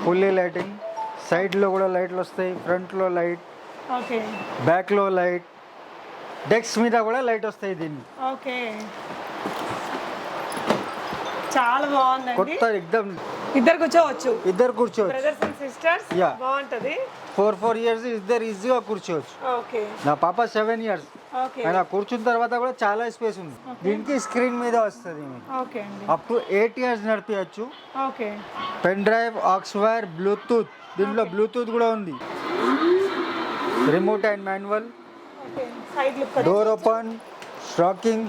Fully lighting, సైడ్లో కూడా లైట్లు వస్తాయి, ఫ్రంట్లో లైట్, ఓకే, బ్యాక్లో లైట్, డెక్స్ మీద కూడా లైట్ వస్తాయి దీన్ని. ఓకే, చాలా బాగుందండి. కొత్త ఎక్దమ్ ఇద్దరు కూర్చోవచ్చు, బ్రదర్స్ అండ్ సిస్టర్స్. బాగుంటది. 4 years ఇద్దరు ఈజీగా కూర్చోవచ్చు. ఓకే, నా పాప 7 years. ఓకే, ఆయన కూర్చున్న తర్వాత కూడా చాలా స్పేస్ ఉంది. దీనికి స్క్రీన్ మీద వస్తుంది. ఓకే అండి. అప్ టు 8 years నడిపించచ్చు. Okay, pen drive, aux wire, bluetooth, దీంట్లో బ్లూటూత్ కూడా ఉంది. Remote and manual, side look, door open,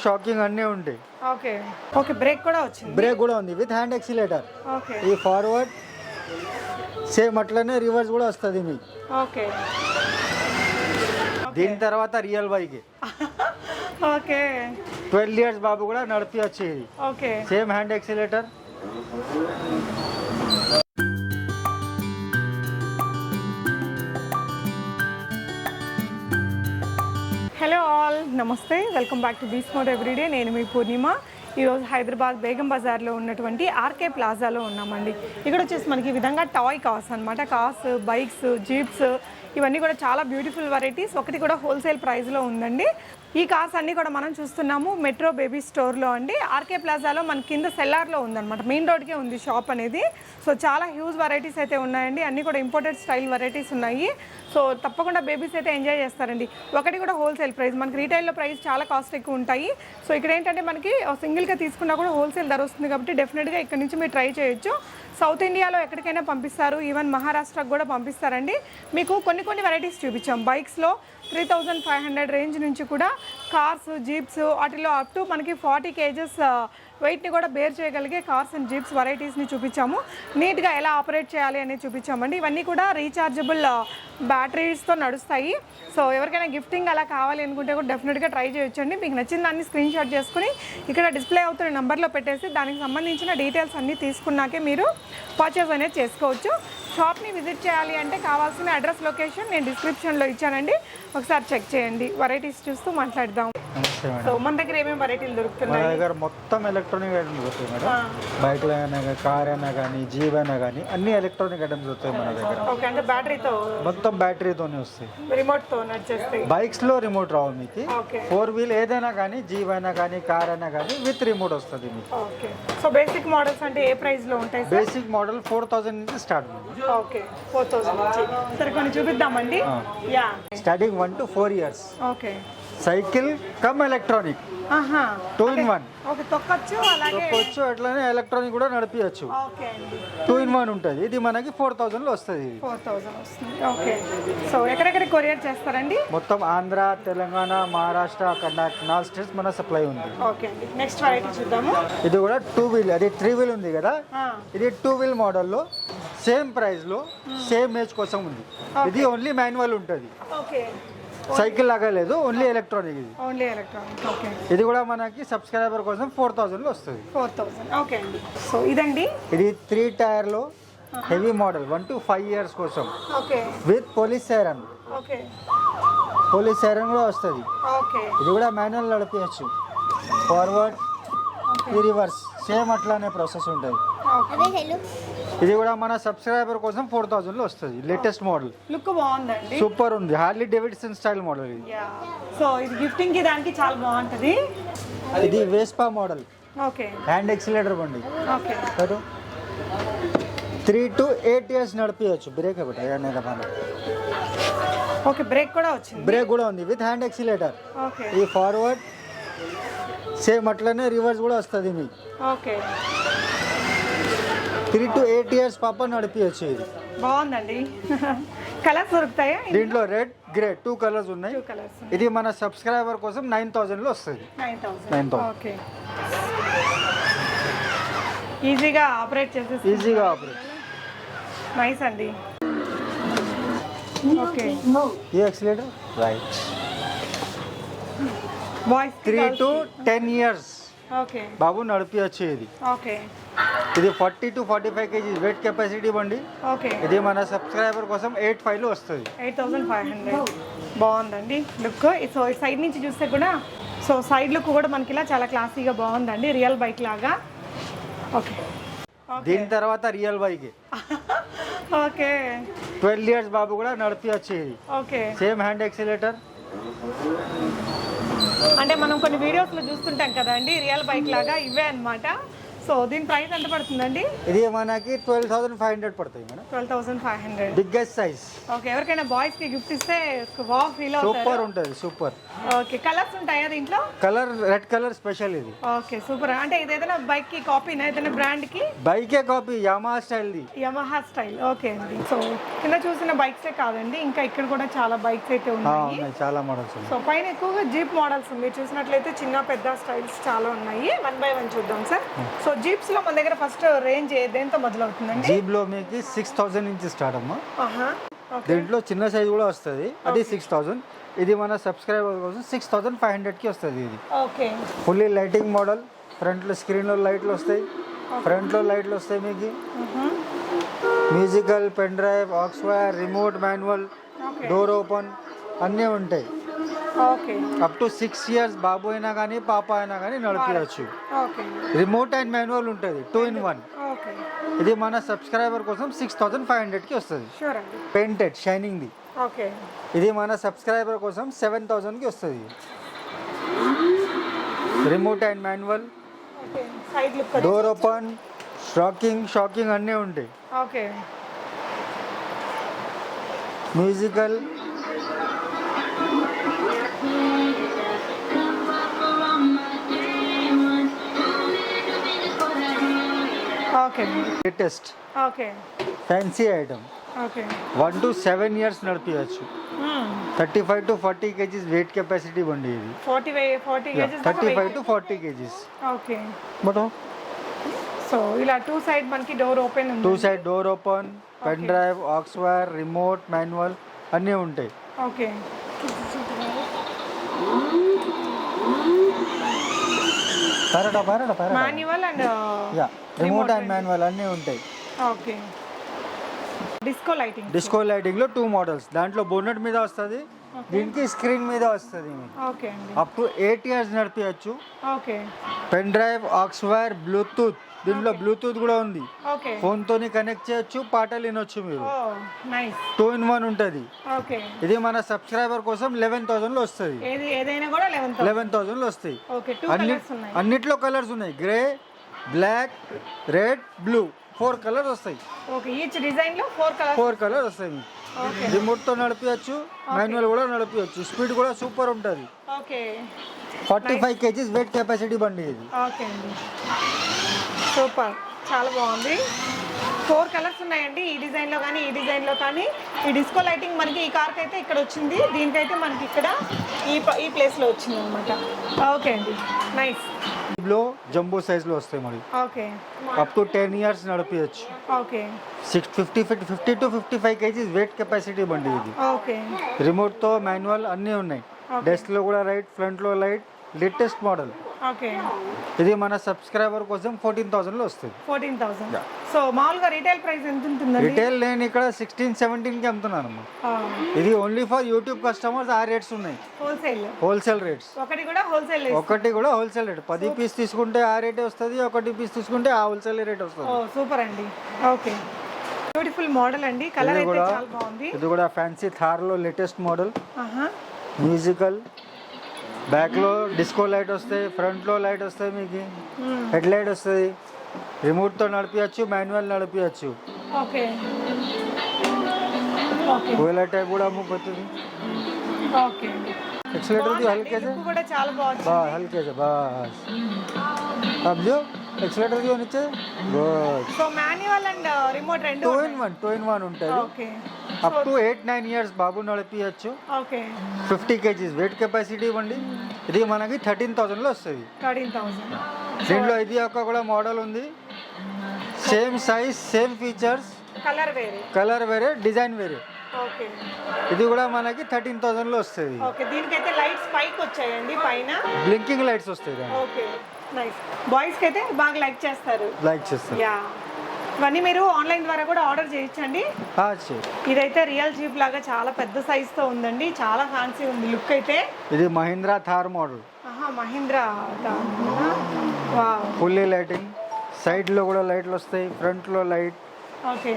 shocking అన్నీ ఉంటాయి. ఓకే, ఓకే, బ్రేక్ కూడా వచ్చింది. బ్రేక్ కూడా ఉంది విత్ హ్యాండ్ యాక్సిలేటర్. ఓకే, ఈ ఫార్వర్డ్ సేమ్ అట్లనే రివర్స్ కూడా వస్తుంది మీకు. ఓకే, దీని తర్వాత రియల్ బైక్. ఓకే, 12 years బాబు కూడా నడిపించచ్చు ఇది. Okay, same hand accelerator. Hello all, నమస్తే, వెల్కమ్ బ్యాక్ టు బీస్మార్ట్ ఎవ్రీడే. నేను మీ పూర్ణిమ. ఈరోజు హైదరాబాద్ బేగం బజార్లో ఉన్నటువంటి ఆర్కే ప్లాజాలో ఉన్నామండి. ఇక్కడ వచ్చేసి మనకి ఈ విధంగా టాయ్ కార్స్ అనమాట, కార్స్, బైక్స్, జీప్స్, ఇవన్నీ కూడా చాలా బ్యూటిఫుల్ వెరైటీస్. ఒకటి కూడా హోల్సేల్ ప్రైస్లో ఉందండి. ఈ కార్స్ అన్నీ కూడా మనం చూస్తున్నాము మెట్రో బేబీ స్టోర్లో అండి. ఆర్కే ప్లాజాలో మన కింద సెల్లార్లో ఉందన్నమాట, మెయిన్ రోడ్కే ఉంది షాప్ అనేది. సో చాలా హ్యూజ్ వెరైటీస్ అయితే ఉన్నాయండి. అన్నీ కూడా ఇంపోర్టెడ్ స్టైల్ వెరైటీస్ ఉన్నాయి. సో తప్పకుండా బేబీస్ అయితే ఎంజాయ్ చేస్తారండి. ఒకటి కూడా హోల్సేల్ ప్రైస్, మనకి రీటైల్లో ప్రైస్ చాలా కాస్ట్ ఎక్కువ ఉంటాయి. సో ఇక్కడ ఏంటంటే మనకి సింగిల్గా తీసుకున్నా కూడా హోల్సేల్ ధర వస్తుంది కాబట్టి డెఫినెట్గా ఇక్కడ నుంచి మీరు ట్రై చేయొచ్చు. సౌత్ ఇండియాలో ఎక్కడికైనా పంపిస్తారు, ఈవెన్ మహారాష్ట్రకు కూడా పంపిస్తారండి. మీకు కొన్ని వెరైటీస్ చూపించాం. బైక్స్లో 3500 రేంజ్ నుంచి కూడా కార్స్, జీప్స్, వాటిలో అప్ టు మనకి 40 kgs వెయిట్ని కూడా బేర్ చేయగలిగే కార్స్ అండ్ జీప్స్ వెరైటీస్ని చూపించాము. నీట్గా ఎలా ఆపరేట్ చేయాలి అనేది చూపించామండి. ఇవన్నీ కూడా రీఛార్జబుల్ బ్యాటరీస్తో నడుస్తాయి. సో ఎవరికైనా గిఫ్టింగ్ అలా కావాలి అనుకుంటే కూడా డెఫినెట్గా ట్రై చేయొచ్చండి. మీకు నచ్చిన దాన్ని స్క్రీన్ షాట్ చేసుకుని ఇక్కడ డిస్ప్లే అవుతున్న నెంబర్లో పెట్టేసి దానికి సంబంధించిన డీటెయిల్స్ అన్నీ తీసుకున్నాకే మీరు పర్చేస్ అనేది చేసుకోవచ్చు. షాప్ని విజిట్ చేయాలి అంటే కావాల్సిన అడ్రస్, లొకేషన్ నేను డిస్క్రిప్షన్లో ఇచ్చానండి, ఒకసారి చెక్ చేయండి. వెరైటీస్ చూస్తూ మాట్లాడదాం. సో మన దగ్గర ఏమేమి వెరైటీలు దొరుకుతున్నాయి? మన దగ్గర మొత్తం ఎలక్ట్రానిక్ ఐటమ్స్ దొరుకుతాయి మేడం. బైక్లో అయినా కానీ, కార్ అయినా కానీ, జీప్ అయినా కానీ అన్ని ఎలక్ట్రానిక్ ఐటమ్స్ దొరుకుతాయి మన దగ్గర. ఓకే, అంటే బ్యాటరీతో, మొత్తం బ్యాటరీతోనే వస్తాయి. రిమోట్తో నడిచేస్తాయి. బైక్స్ లో రిమోట్ రావు మీకు. 4 wheel ఏదైనా కానీ, జీప్ అయినా కానీ, కార్ అయినా కానీ విత్ రిమోట్ వస్తుంది మీకు. ఓకే, సో బేసిక్ మోడల్స్ అంటే ఏ ప్రైస్ లో ఉంటాయి? బేసిక్ మోడల్ 4000 నుంచి స్టార్ట్. ఓకే, 4000 నుంచి. సరే కొన్ని చూపిద్దామండి. Yeah, starting 1 to 4 years. Okay, cycle cum electronic, 2 in 1. Okay, తొక్కచ్చు, అలాగే తొక్కొచ్చు, అట్లానే ఎలక్ట్రానిక్ కూడా నడిపించచ్చు. ఓకే అండి, 2 in 1 ఉంటుంది. ఇది మనకి 4000 లో వస్తుంది. 4000 వస్తుంది. ఓకే, సో ఎక్కడెక్కడ కొరియర్ చేస్తారండి? మొత్తం ఆంధ్ర, తెలంగాణ, మహారాష్ట్ర, కర్ణాటక 4 స్టేట్స్ మన సప్లై ఉంది. ఓకే అండి, నెక్స్ట్ వెరైటీ చూద్దాము. ఇది కూడా 2 wheel, అది 3 wheel ఉంది కదా, ఇది 2 wheel మోడల్లో సేమ్ ప్రైస్ లో సేమ్ ఏజ్ కోసం ఉంది. ఇది ఓన్లీ మాన్యువల్ ఉంటుంది. ఓకే, సైకిల్ లాగా లేదు, ఓన్లీ ఎలక్ట్రానిక్. ఇది ఓన్లీ ఎలక్ట్రానిక్. ఓకే, ఇది కూడా మనకి సబ్స్క్రైబర్ కోసం 4000 లో వస్తుంది. 4000. ఓకే అండి, సో ఇదండి. ఇది 3 టైర్ లో హెవీ మోడల్ 1 to 5 years కోసం. Okay, with police siren. Okay, police siren కూడా వస్తుంది. ఓకే, ఇది కూడా మాన్యువల్ నడిపించచ్చు. ఫార్వర్డ్, రివర్స్ సేమ్ అట్లానే ప్రాసెస్ ఉంటుంది. ఇది కూడా మన సబ్స్క్రైబర్ కోసం 4000 లో వస్తుంది. లేటెస్ట్ మోడల్, లుక్ బాగుందండి, సూపర్ ఉంది. హార్లీ డేవిడ్సన్ స్టైల్ మోడల్ ఇది. సో ఇది గిఫ్టింగ్ కి దానికి చాలా బాగుంటది. ఇది వేస్పా మోడల్. ఓకే, హ్యాండ్ ఎక్సిలేటర్ బండి. Okay, 3 to 8 years నడిపించచ్చు. బ్రేక్ ఒకటి. ఓకే, బ్రేక్ కూడా వచ్చింది. బ్రేక్ కూడా ఉంది విత్ హ్యాండ్ ఎక్సిలేటర్. ఓకే, ఈ ఫార్వర్డ్ సేమ్ అట్లనే రివర్స్ కూడా వస్తుంది మీకు. ఓకే, 3 to 8 years పాప నడిపించచ్చు. ఇది బాగుందండి. కలర్స్ దొరుకుతాయా దీంట్లో? రెడ్, గ్రే 2 కలర్స్ ఉన్నాయి. 2 కలర్స్. ఇది మన సబ్స్క్రైబర్ కోసం 9000 లో వస్తుంది. 9000. ఓకే, ఈజీగా ఆపరేట్ చేసేసి. ఈజీగా ఆపరేట్. నైస్ అండి. ఓకే, ఈ accelerator right. Voice 3 to 10 years okay బాబు నడిపించచ్చు. ఇది ఓకే, ఇది 40 to 45 kg వెయిట్ కెపాసిటీ బండి. ఓకే, ఇది మన సబ్స్క్రైబర్ కోసం 85 లో వస్తుంది. 8500. బాగుందండి లుక్. సో ఈ సైడ్ నుంచి చూస్తే కూడా, సో సైడ్ లుక్ కూడా మనకి ఇలా చాలా క్లాసీగా బాగుందండి, రియల్ బైక్ లాగా. ఓకే, దీని తర్వాత రియల్ బైక్. ఓకే 12 ఇయర్స్ బాబు కూడా నడిపియచ్చు ఇది. Okay same hand accelerator. అంటే మనం కొన్ని వీడియోస్లో చూస్తుంటాం కదండి రియల్ బైక్ లాగా ఇవే అన్నమాట. సో దీని ప్రైస్ ఎంత పడుతుందండి? ఇది మనకి 12,500 పడుతుంది మేడం. 12,500. Biggest size. ఓకే ఎవరికైనా బాయ్స్ కి గిఫ్ట్ ఇస్తే వావ్ ఫీల్ అవుతారు. సూపర్ ఉంటుంది, సూపర్. ఓకే కలర్స్ ఉంటాయా దీంట్లో? కలర్ రెడ్ కలర్ స్పెషల్ ఇది. Okay super. అంటే ఇది ఏదైనా బైక్ కి కాపీనా, ఏదైనా బ్రాండ్ కి? బైకే కాపీ, యమహా స్టైల్ ది. Yamaha style. ఓకే అండి. సో కింద చూసిన బైక్సే కాదండి, ఇంకా ఇక్కడ కూడా చాలా బైక్స్ అయితే ఉన్నాయి. చాలా మోడల్స్. సో పైన ఎక్కువగా జీప్ మోడల్స్ మీరు చూసినట్లయితే చిన్న పెద్ద స్టైల్స్ చాలా ఉన్నాయి. 1 by 1 చూద్దాం సార్. సో జీప్స్ లో మన దగ్గర ఫస్ట్ రేంజ్ దేంతో మొదలవుతుందండి? జీప్ లో మీకు 6,000 నుంచి స్టార్ట్ అమ్మా. దీంట్లో చిన్న సైజ్ కూడా వస్తుంది, అది 6,000. ఇది మన సబ్స్క్రైబర్ కోసం 6,500 కి వస్తుంది ఇది. Okay fully lighting model. Front లో స్క్రీన్ లో లైట్లు వస్తాయి, ఫ్రంట్ లో లైట్లు వస్తాయి మీకు. Musical, pen drive, aux wire, remote, manual, door open అన్నీ ఉంటాయి. ఓకే అప్ టు 6 ఇయర్స్ బాబు అయినా కానీ పాప అయినా కానీ నడిపించవచ్చు. ఓకే రిమోట్ అండ్ మాన్యువల్ ఉంటుంది, 2 in 1. ఓకే ఇది మన సబ్స్క్రైబర్ కోసం 6,500 కి వస్తుంది. షూర్ అండి. Painted shining the. ఓకే ఇది మన సబ్స్క్రైబర్ కోసం 7,000 కి వస్తుంది. Remote and manual, okay side look, door open, shocking అన్నీ ఉంటాయి. Okay musical, okay latest okay fancy item. Okay 1 to 7 years నడిపించవచ్చు. 35 to 40 kgs weight capacity బండి ఇది. 40 kgs 35 to 40 kgs. Okay but so ఇలా 2 side మనకి door open ఉంది. 2 side door open, pen drive, aux wire, remote, manual అన్నీ ఉంటాయి. Okay manual and remote and manual అన్నీ ఉంటాయి. Okay disco lighting లో 2 మోడల్స్. దాంట్లో బోనెట్ మీద వస్తుంది, దీనికి స్క్రీన్ మీద వస్తుంది. ఓకే అండి. అప్ టు 8 years నడిపించవచ్చు. Okay pen drive, aux wire, bluetooth. దీంట్లో బ్లూటూత్ కూడా ఉంది. ఓకే ఫోన్ తోని కనెక్ట్ చేయొచ్చు, పాటలు వినొచ్చు మీరు. నైస్. 2 in 1 ఉంటుంది. ఓకే ఇది మన సబ్స్క్రైబర్ కోసం 11,000 లో వస్తుంది. ఏదైనా కూడా 11,000 లో వస్తాయి. ఓకే 2 కలర్స్ ఉన్నాయి. అన్నిట్లో కలర్స్ ఉన్నాయి, grey, black, red, blue. 4 colours వస్తాయి. ఓకే ఈచ్ డిజైన్ లో 4 కలర్స్ వస్తాయి మీకు. రిమోట్ తో నడిపించచ్చు, మాన్యువల్ కూడా నడిపించచ్చు. స్పీడ్ కూడా సూపర్ ఉంటుంది. ఓకే 45 kgs వెయిట్ కెపాసిటీ బండి ఇది. ఓకే అండి సూపర్, చాలా బాగుంది. 4 కలర్స్ ఉన్నాయండి ఈ డిజైన్లో కానీ ఈ డిజైన్లో కానీ. ఈ డిస్కో లైటింగ్ మనకి ఈ కార్కి అయితే ఇక్కడ వచ్చింది, దీనికైతే మనకి ఇక్కడ ఈ ప్లేస్లో వచ్చింది అనమాట. ఓకే అండి నైస్. లో జంబో సైజ్ లో వస్తాయి మరి. ఓకే అప్ టు 10 years నడిపించచ్చు. Okay 50 to 55 kgs weight capacity బండి ఇది. ఓకే రిమోట్ తో మాన్యువల్ అన్నీ ఉన్నాయి. డెస్క్ లో కూడా లైట్, ఫ్రంట్ లో లైట్, లేటెస్ట్ మోడల్. ఓకే ఇది మన సబ్స్క్రైబర్ కోసం 14,000 లో వస్తుంది. 14,000. సో మామూలుగా రీటైల్ ప్రైస్ ఎంత ఉంటుందండి? రిటైల్ నేను ఇక్కడ 16-17 కి అమ్ముతున్నాను అమ్మా. ఇది ఓన్లీ ఫర్ యూట్యూబ్ కస్టమర్స్. ఆ రేట్స్ ఉన్నాయి, హోల్సేల్ రేట్స్. ఒకటి కూడా హోల్సేల్ రేట్. 10 పీస్ తీసుకుంటే ఆ రేటే వస్తుంది, 1 పీస్ తీసుకుంటే ఆ హోల్సేల్ రేట్ వస్తుంది. సూపర్ అండి. ఓకే బ్యూటిఫుల్ మోడల్ అండి. కలర్ అయితే చాలా బాగుంది. ఇది కూడా ఫ్యాన్సీ థార్ లో లేటెస్ట్ మోడల్. మ్యూజికల్, బ్యాక్ లో డిస్కో లైట్ వస్తాయి, ఫ్రంట్ లో లైట్ వస్తాయి మీకు. హెడ్ లైట్ వస్తుంది. రిమోట్ తో నడిపించచ్చు, మాన్యువల్ నడిపించచ్చు. ఓకే కోయిలా టైప్ కూడా అమ్ముకోతుంది. ఓకే एक्सीलेटर भी हल्के से కూడా చాలా బాగుంది. बस हल्के से बस. अब जो एक्सीलेटर जो नीचे बस. సో మాన్యువల్ అండ్ రిమోట్ రెండు 2 in 1 ఉంటుంది. ఓకే అప్ టు 8-9 years బాబు నడిపించచ్చు. ఓకే 50 kgs వెయిట్ కెపాసిటీ ఇవ్వండి. ఇది మనకి 13,000 లో వస్తుంది. 13,000. దీంట్లో ఇది ఒక కూడా మోడల్ ఉంది. Same size, same features, colour వేరే, డిజైన్ వేరే. ఓకే ఇది కూడా మనకి 13,000 లో వస్తుంది. ఓకే దీనికైతే లైట్స్ పైకి వచ్చాయండి, పైన బ్లింకింగ్ లైట్స్ వస్తాయి. Okay nice. బాయ్స్ కి అయితే బాగా లైక్ చేస్తారు. యా ఇవన్నీ మీరు ఆన్లైన్ ద్వారా కూడా ఆర్డర్ చేయొచ్చండి. ఇదైతే రియల్ జీప్ లాగా చాలా పెద్ద సైజ్ తో ఉందండి, చాలా ఫ్యాన్సీ ఉంది లుక్ అయితే. ఇది Mahindra Thar model. Mahindra wow. Fully lighting, side లో కూడా లైట్లు వస్తాయి, ఫ్రంట్ లో లైట్, ఓకే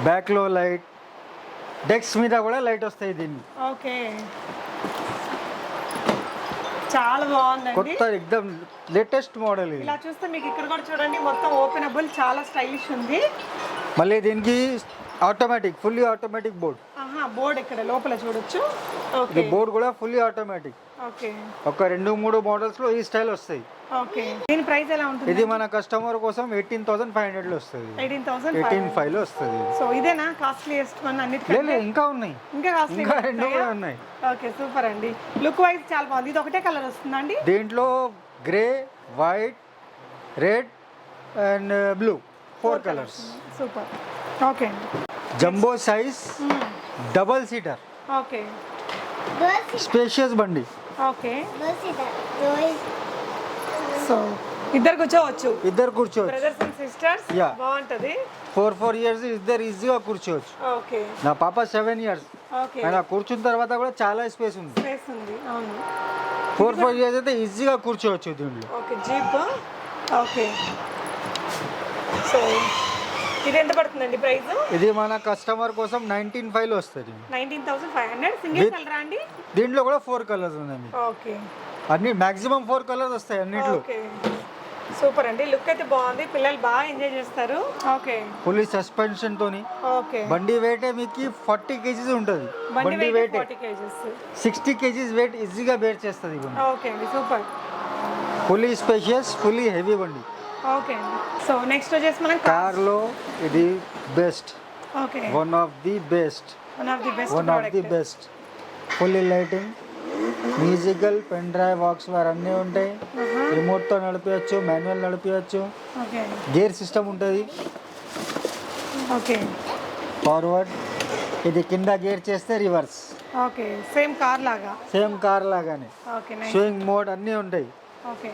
బ్యాక్లో లైట్, డెక్స్ మీద కూడా లైట్ వస్తాయి దీన్ని. ఓకే చాలా బాగుందండి. కొత్త ఎక్దమ్ లేటెస్ట్ మోడల్ ఇది. ఇలా చూస్తే మీకు ఇక్కడ కూడా చూడండి మొత్తం ఓపెనబుల్, చాలా స్టైలిష్ ఉంది. మళ్ళీ దీనికి automatic, fully automatic board. Board ఇక్కడ లోపల చూడొచ్చు. ఇది బోర్డ్ కూడా ఫుల్లీ ఆటోమేటిక్. ఓకే ఒక 2-3 మోడల్స్ లో ఈ స్టైల్ వస్తాయి. ఓకే దీని ప్రైస్ ఎలా ఉంటుంది? ఇది మన కస్టమర్ కోసం 18,500 లో వస్తుంది. 18,500 లో వస్తుంది. సో ఇదేనా కాస్ట్లీయెస్ట్ వన్ అన్నిటికంటే? లేదు, ఇంకా ఉన్నాయి, ఇంకా కాస్ట్లీ, ఇంకా 2 కూడా ఉన్నాయి. ఓకే సూపర్ అండి. లుక్ వైజ్ చాలా బాగుంది. ఇది ఒకటే కలర్ వస్తుందండి? దీంట్లో grey, white, red and blue 4 colours. Super. Okay అండి. Jumbo size, double seater. Okay spacious బండి. ఓకే సో ఇద్దరు కూర్చోవచ్చు. ఇద్దరు కూర్చోవచ్చు, బ్రదర్స్ అండ్ సిస్టర్స్. బాగుంటది. 4 years ఇద్దరు ఈజీగా కూర్చోవచ్చు. ఓకే నా పాప 7 years. ఓకే ఆయన కూర్చున్న తర్వాత కూడా చాలా స్పేస్ ఉంది. స్పేస్ ఉంది. అవును. 4 years అయితే ఈజీగా కూర్చోవచ్చు దీంట్లో. Okay jeep. ఓకే సో ఇది ఎంత పడుతుందండి ప్రైస్? ఇది మన కస్టమర్ కోసం 19,500 వస్తుంది. 19,500. సింగిల్ కలర్ అండి? దీంట్లో కూడా 4 కలర్స్ ఉన్నాయి. ఓకే అన్ని మాక్సిమం 4 కలర్స్ వస్తాయి అన్నిట్లో. ఓకే సూపర్ అండి. లుక్ అయితే బాగుంది, పిల్లలు బాగా ఎంజాయ్ చేస్తారు. ఓకే ఫుల్లీ సస్పెన్షన్ తోని. ఓకే బండి వెయిట్ మీకు 40 kgs ఉంటుంది. బండి వెయిట్ 40 kgs. 60 kgs వెయిట్ ఈజీగా బేర్ చేస్తుంది ఈ బండి. ఓకే అండి super. Fully spacious, fully heavy బండి. ఓకే అండి. సో నెక్స్ట్ వచ్చేసి మనం కార్ లో ఇది best. Okay one of the best. One of the best. Fully lighting, musical, pen drive, aux wire అన్నీ ఉంటాయి. రిమోట్ తో నడిపించచ్చు, మాన్యువల్ నడిపించచ్చు. ఓకే గేర్ సిస్టమ్ ఉంటుంది. ఓకే ఫార్వర్డ్, ఇది కింద గేర్ చేస్తే రివర్స్. ఓకే సేమ్ కార్ లాగా. సేమ్ కార్ లాగానే. Okay nice. స్వింగ్ మోడ్ అన్నీ ఉంటాయి. ఓకే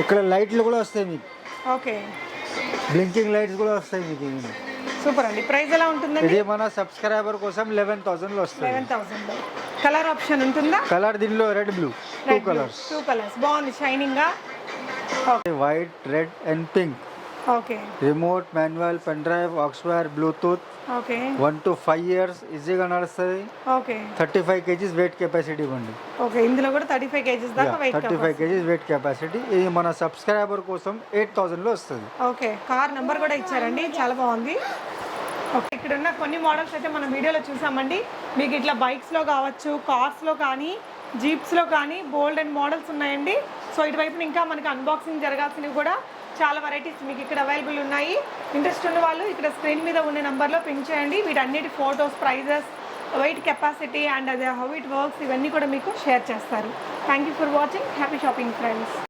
ఇక్కడ లైట్లు కూడా వస్తాయి మీకు. ఓకే బ్లింకింగ్ లైట్స్ కూడా వస్తాయి మీకు. సూపర్ అండి. ప్రైస్ ఎలా ఉంటుందండి? ఇది మన సబ్స్క్రైబర్ కోసం 11,000 లో వస్తుంది. 11,000. కలర్ ఆప్షన్ ఉంటుందా? కలర్ దీనిలో రెడ్, బ్లూ 2 కలర్స్. 2 కలర్స్ బాగుంది, షైనింగ్ గా. White, red and pink. Okay remote, manual, pen drive, aux wire, bluetooth. Okay 1 to 5 years ఈజీగా నడుస్తుంది. ఓకే 35 kgs వెయిట్ కెపాసిటీ బండి. ఓకే ఇందులో కూడా 35 kgs దాకా వెయిట్. 35 kgs weight capacity. ఇది మన సబ్స్క్రైబర్ కోసం 8,000 లో వస్తుంది. ఓకే కార్ నెంబర్ కూడా ఇచ్చారండి, చాలా బాగుంది. ఓకే ఇక్కడ ఉన్న కొన్ని మోడల్స్ అయితే మనం వీడియోలో చూసామండి. మీకు ఇట్లా బైక్స్లో కావచ్చు, కార్స్లో కానీ, జీప్స్లో కానీ బోల్డ్ అండ్ మోడల్స్ ఉన్నాయండి. సో ఇటువైపున ఇంకా మనకి అన్బాక్సింగ్ జరగాల్సినవి కూడా చాలా వెరైటీస్ మీకు ఇక్కడ అవైలబుల్ ఉన్నాయి. ఇంట్రెస్ట్ ఉన్న వాళ్ళు ఇక్కడ స్క్రీన్ మీద ఉన్న నెంబర్లో పింక్ చేయండి. వీటన్నిటి photos, prices, weight capacity and అదే హౌ ఇట్ వర్క్స్ ఇవన్నీ కూడా మీకు షేర్ చేస్తారు. Thank you for watching. Happy shopping friends.